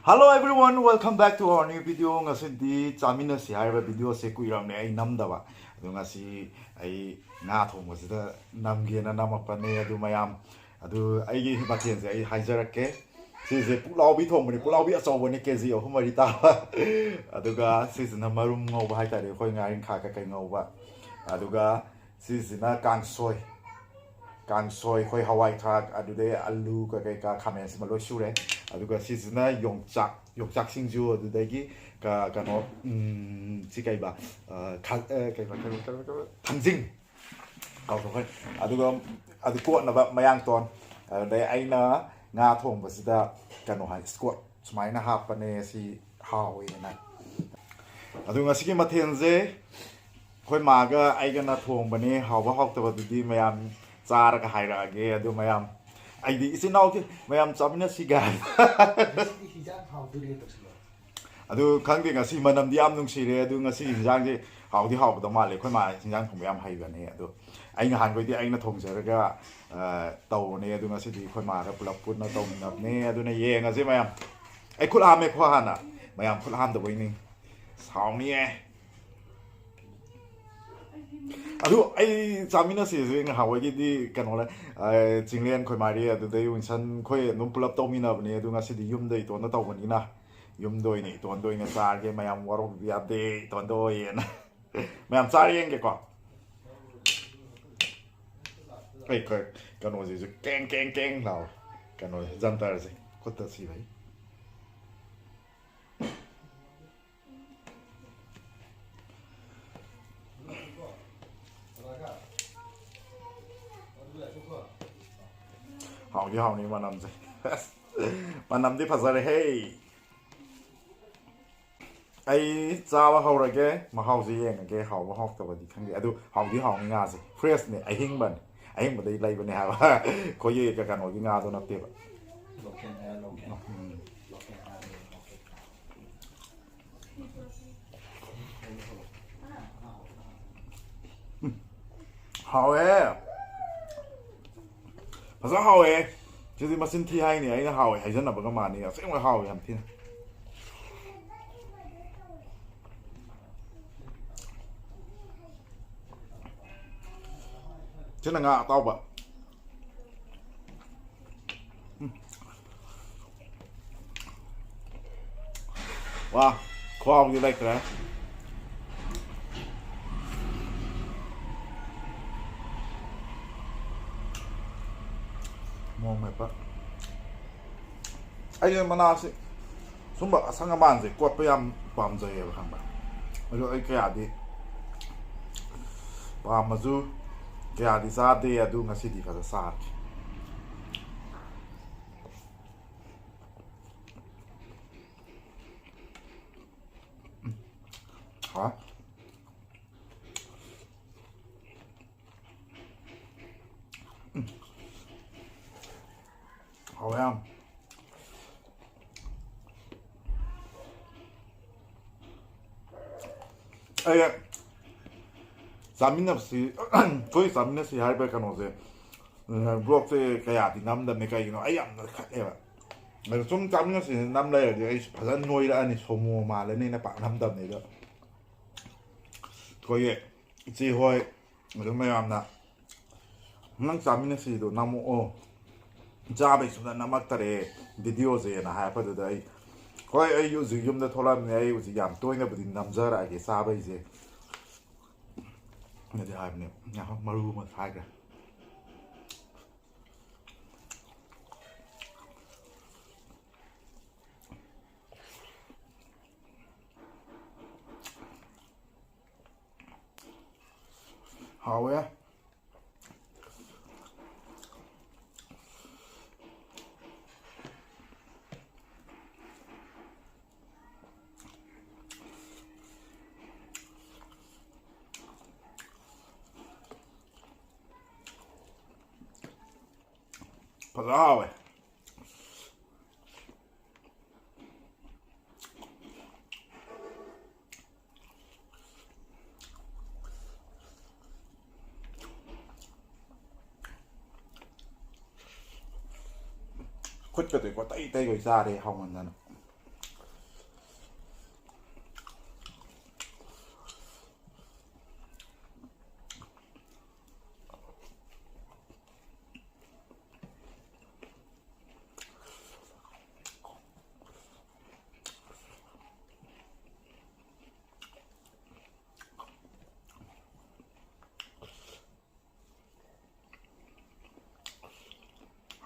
Hello everyone, welcome back to our new video. Ngasi Chaminasi haiba video se kuiramne ai namdaba. Adu ngasi ai nga thongmasida namgena namakpane adu mayam adu aigi mathen se ai haijarakke. Sise pulaubi thongmani pulaubi achawbani kg ahumari ta. Aduga sisina marum ngauba haitare khoi ngain kha ka kai ngauba. Aduga sisina kangsoi khoi hawai thak adude alu ka kai ka khamen sima lo shure aduga sisina yongchak singju adudagi ka no si kai ba kai ba thangjing au thoi aduga adu ko na ba mayang ton dai aina nga thong basida kano ha squat sumaina hapane si hawi na adu ngasigi mathenje khoi maga aigana thong bane hawa hawtaba dudi mayam Zara ka hairage adu mayam aidi isinau ki mayam Chaminasi ga adu khangde ngasi manam di am nungsire adu ngasi hinjang je hawdi hawda male khoi ma hinjang thong mayam haibane adu aina han goi di aina thongjaraga taw ne adu ngasi di khoi ma ra pulap punna taw ne adu ne ye ngasi mayam ai khula me kho hana mayam khula ham da boini sauni Aduh, ai Chaminasi sih nggak hawa gitu kan oleh cinglian koi mari adu deh insan koi numpulap tau mina bni adu ngasih di yum deh itu anda tau bni nah yum doi ini itu anda ini sar ke mayam warung biar deh itu anda ini mayam sar yang ke kok koi kan oleh sih keng lau kan oleh jantar sih kota sih bay hào ni mà nằm gì mà nằm đi phát ra đây hey ai cha hào rồi cái mà hào gì vậy cái hào mà học tập đi khang đi adu hào đi hào nga gì fresh này ai hing bần đây lấy bần này hả có gì cái nói cái nga đó nạp tiền hào ấy Masa hao jadi mesin ti hai ni ai hao hai dân nào bằng mà ni sẽ mà hao làm thiên chứ là ngạ tao bận wow how you like that mau mày bác ai mà na sih sumba sang man sih kuat payam pam jai ya khang ba ajo ai kaya di pam maju kaya di sa de adu ngasi di ka sa hả hào em ai Chaminasi koi Chaminasi hai ba kan ose blog se kaya di nam da me kai no ai am na khat e ba mà chúng Chaminasi nam lai de ai phasan noi la ani somo ma le ne na pa nam dam ne da ko ye chi hoi ma mai am na nang Chaminasi do namo o ja bai su na namak tare video je na ha pa da dai koi ai yu zu yum da tholam ne ai u ji yam toi na budin nam za ra ke sa bai je ne de ha ne ya ha maru ma sai ga hào ấy พอแล้วเว้ยคุดกระตุกก็เต้กว่าซาเลยห้องมันนั่น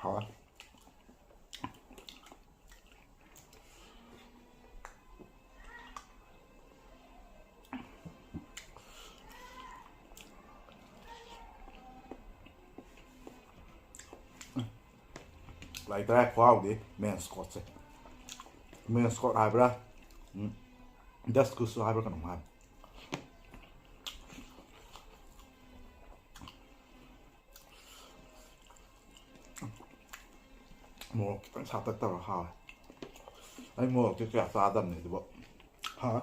好啊。来得快点，没skott sig. Men skott här bra. Det skulle så här bra kan de ha. Mål kan sätta det där här. Nej mål tycker jag så den det var. Ha.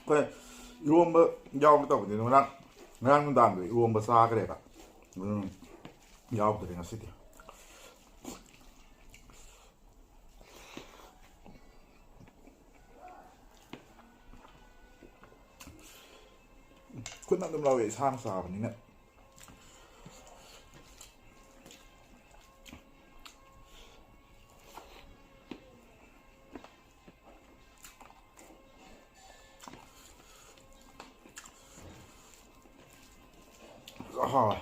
그래 이런 뭐 야옹다 보니 너랑 나랑 다음에 이런 뭐 사그래가 야옹들이 나시디 끝난 놈 라왜 상사하니네 아.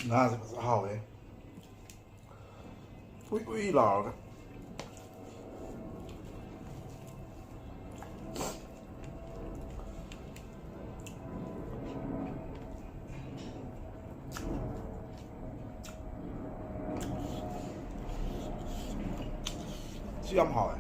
Na thì phải hào ấy. Ui ui lò cái. Chứ âm hỏi.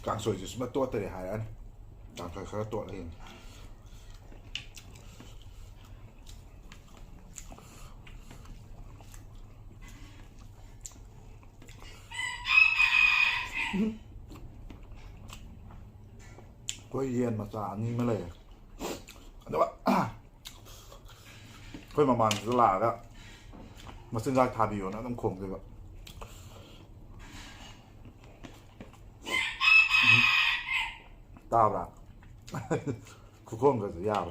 Càng sôi thì mất tốt tới để hại ăn. Càng phải khá tốt lên. Có yên mà trả như mới lề. Đó bạn. Thôi mà màn rất là đó. Mà sinh ra thả biểu nó không khủng rồi bạn. Tao 그건 거지 야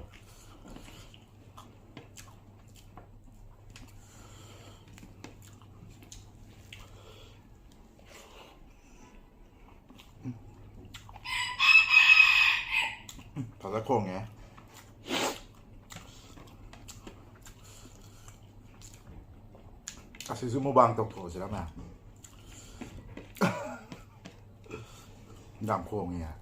바다콩에 kasi sumubang tokto sila na dam kong ya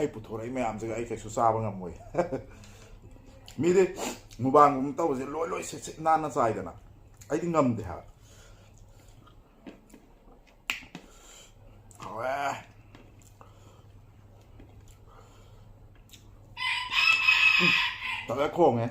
ꯑꯩ ꯄꯨꯊꯣꯔꯛꯏ ꯃꯌꯥꯝꯁꯤꯒ ꯑꯩ ꯀꯩꯁꯨ ꯆꯥꯕ ꯉꯝꯃꯣꯏ ꯃꯤꯗꯤ ꯃꯨꯛꯕꯥꯡꯒꯨꯝꯕ ꯇꯧꯕꯁꯦ ꯂꯣꯏ ꯂꯣꯏ ꯁꯤꯠ ꯁꯤꯠ ꯅꯥꯟꯅ ꯆꯥꯏꯗꯅ ꯑꯩꯗꯤ ꯉꯝꯗꯦ ꯍꯥꯏꯕ ꯍꯥꯎꯋꯦ ꯇꯧꯔꯦ ꯈꯣꯡꯉꯦ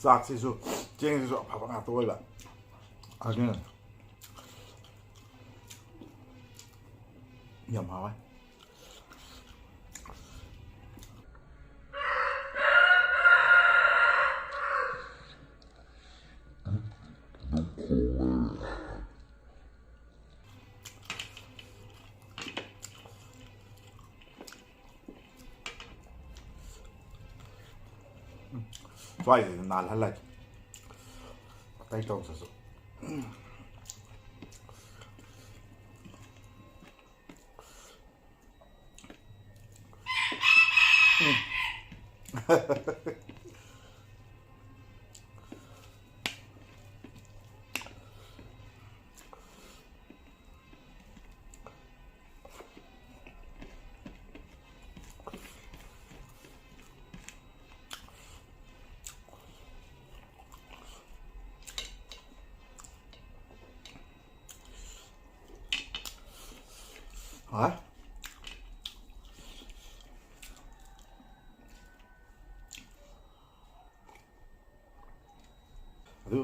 ꯆꯥꯛꯁꯤꯁꯨ ꯆꯦꯡꯁꯤꯁꯨ ꯑꯐꯕ ꯉꯥꯛꯇ ꯑꯣꯏꯕ ꯑꯗꯨꯅ ꯌꯥꯝ ꯍꯥꯎꯋꯦ ꯁ꯭ꯋꯥꯏꯁꯤꯗ ꯅꯥꯜꯍꯜꯂꯒꯦ ꯑꯇꯩ ꯇꯧꯗ꯭ꯔꯁꯨ ꯍꯣꯏ ꯑꯗꯨ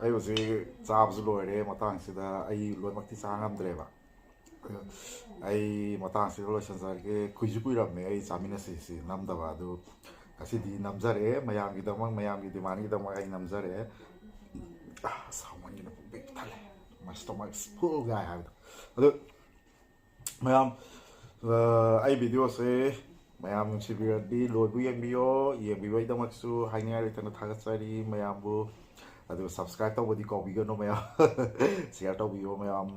ꯑꯩ ꯍꯧꯖꯤꯛ ꯆꯥꯕꯁꯨ ꯂꯣꯏꯔꯦ ꯃꯇꯥꯡꯁꯤꯗ ꯑꯩ ꯂꯣꯏꯅꯃꯛꯇꯤ ꯆꯥ ꯉꯝꯗ꯭ꯔꯦꯕ ꯑꯩ ꯃꯇꯥꯡꯁꯤꯗ ꯂꯣꯏꯁꯤꯟꯖꯔꯒꯦ ꯀꯨꯏꯁꯨ ꯀꯨꯏꯔꯕꯅꯦ ꯑꯩ ꯆꯥꯃꯤꯟꯅꯁꯤꯁꯤ ꯅꯝꯗꯕ ꯑꯗꯨ ꯉꯁꯤꯗꯤ ꯅꯝꯖꯔꯦ ꯃꯌꯥꯝꯒꯤꯗꯃꯛ ꯃꯌꯥꯝꯒꯤ ꯗꯤꯃꯥꯟꯒꯤꯗꯃꯛ ꯑꯩ ꯅꯝꯖꯔꯦ ꯁꯥꯎꯃꯟꯒꯤꯅ ꯄꯨꯛ ꯊꯜꯂꯦ ꯃꯥꯏ ꯁ꯭ꯇꯣꯃꯛ ꯏꯁ ꯐꯨꯜ ꯒꯥꯏ ꯍꯥꯏꯕꯗꯣ ꯑꯗꯨ ꯃꯌꯥꯝ ꯑꯩ ꯚꯤꯗꯤꯑꯣꯁꯦ ꯃꯌꯥꯝ ꯅꯨꯡꯁꯤꯕꯤꯔꯗꯤ ꯂꯣꯏꯕꯨ ꯌꯦꯡꯕꯤꯌꯣ ꯌꯦꯡꯕꯤꯕꯒꯤꯗꯃꯛꯁꯨ ꯍꯥꯏꯅꯤꯡꯉꯥꯏ ꯂꯩꯇꯅ ꯊꯥꯒꯠꯆꯔꯤ ꯃꯌꯥꯝꯕꯨ ꯑꯗꯨꯒ ꯁꯕꯁꯀ꯭ꯔꯥꯏꯕ ꯇꯧꯕꯗꯤ ꯀꯥꯎꯕꯤꯒꯅꯨ ꯃꯌꯥꯝ ꯁꯤꯌꯔ ꯇꯧꯕꯤꯌꯣ ꯃꯌꯥꯝ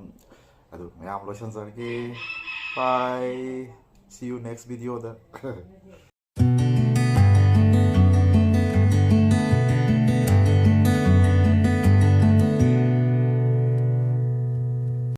ꯑꯗꯨ ꯃꯌꯥꯝ ꯂꯣꯏꯁꯤꯟꯖꯔꯒꯦ ꯕꯥꯏ ꯁꯤ ꯌꯨ ꯅꯦꯛꯁ ꯚꯤꯗꯤꯑꯣꯗ